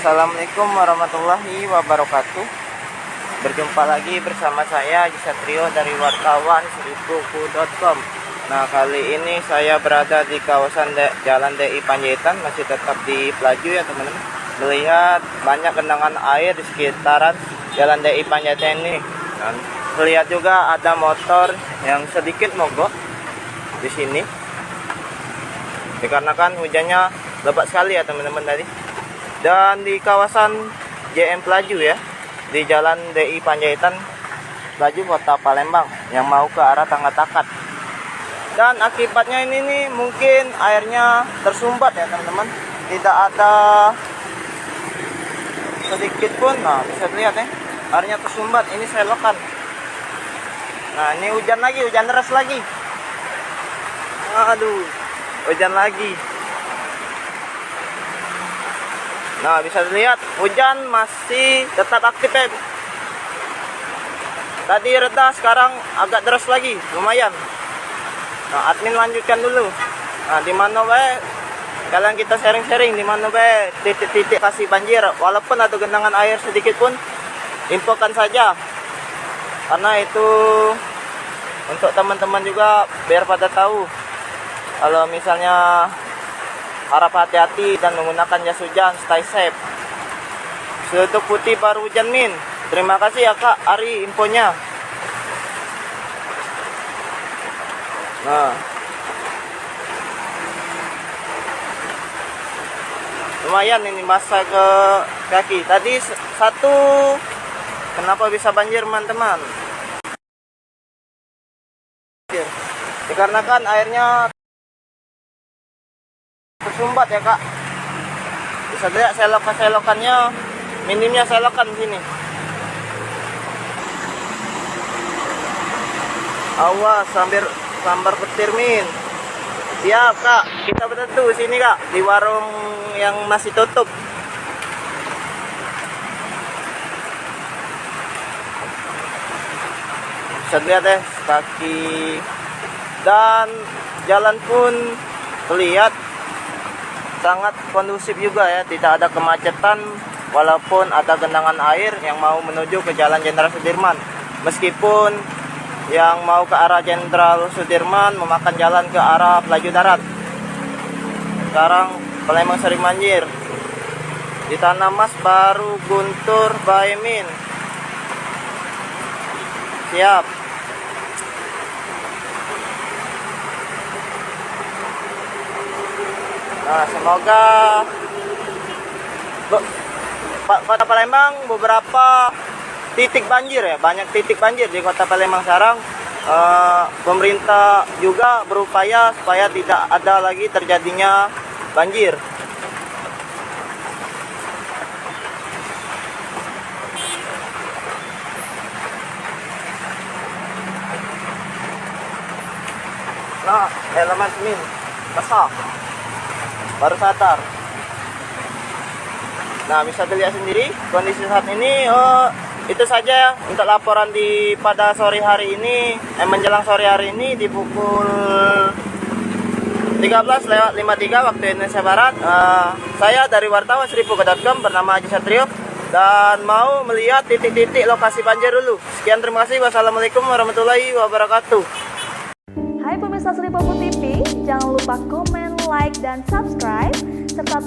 Assalamualaikum warahmatullahi wabarakatuh. Berjumpa lagi bersama saya Haji Satrio dari wartawan seribuku.com. Nah, kali ini saya berada di kawasan Jalan DI Panjaitan, masih tetap di Pelaju ya teman-teman. Melihat banyak genangan air di sekitaran Jalan DI Panjaitan ini. Dan melihat juga ada motor yang sedikit mogok di sini. Dikarenakan hujannya lebat sekali ya teman-teman tadi. Dan di kawasan JM Pelaju ya, di Jalan DI Panjaitan Pelaju Kota Palembang yang mau ke arah Tangatakat. Dan akibatnya ini nih mungkin airnya tersumbat ya teman-teman, tidak ada sedikit pun. Nah, bisa dilihat ya, airnya tersumbat. Ini selokan. Nah, ini hujan lagi, hujan deras lagi. Aduh, hujan lagi. Nah, bisa dilihat hujan masih tetap aktif ya. Tadi reda, sekarang agak deras lagi, lumayan. Nah, admin lanjutkan dulu. Nah, di mana kalian kita sharing-sharing di mana titik-titik kasih banjir, walaupun ada genangan air sedikit pun infokan saja. Karena itu untuk teman-teman juga biar pada tahu. Kalau misalnya harap hati-hati dan menggunakan jas hujan, stay safe. Untuk putih baru hujan min. Terima kasih ya Kak Ari infonya. Nah, lumayan ini basah ke kaki. Tadi satu, kenapa bisa banjir teman-teman? Dikarenakan airnya tersumbat ya Kak. Bisa lihat selokannya, minimnya selokan sini. Awas sambar petir min. Siap Kak, kita bertentu sini Kak, di warung yang masih tutup. Bisa lihat ya kaki, dan jalan pun terlihat sangat kondusif juga ya, tidak ada kemacetan walaupun ada genangan air yang mau menuju ke Jalan Jenderal Sudirman. Meskipun yang mau ke arah Jenderal Sudirman memakan jalan ke arah Pelaju Darat. Sekarang Palembang sering banjir. Di Tanah Mas baru Guntur Baemin. Siap. Nah, semoga Kota Palembang beberapa titik banjir ya, banyak titik banjir di Kota Palembang sekarang. Pemerintah juga berupaya supaya tidak ada lagi terjadinya banjir. Nah, elemen min basah. Baru sadar. Nah, bisa dilihat sendiri kondisi saat ini. Itu saja untuk laporan pada sore hari ini, menjelang sore hari ini di pukul 13:53 waktu Indonesia Barat. Saya dari wartawan seribuku.com bernama Haji Satrio dan mau melihat titik-titik lokasi banjir dulu. Sekian, terima kasih. Wassalamualaikum warahmatullahi wabarakatuh. Hai pemirsa Seribuku TV, jangan lupa komen, like, dan subscribe, serta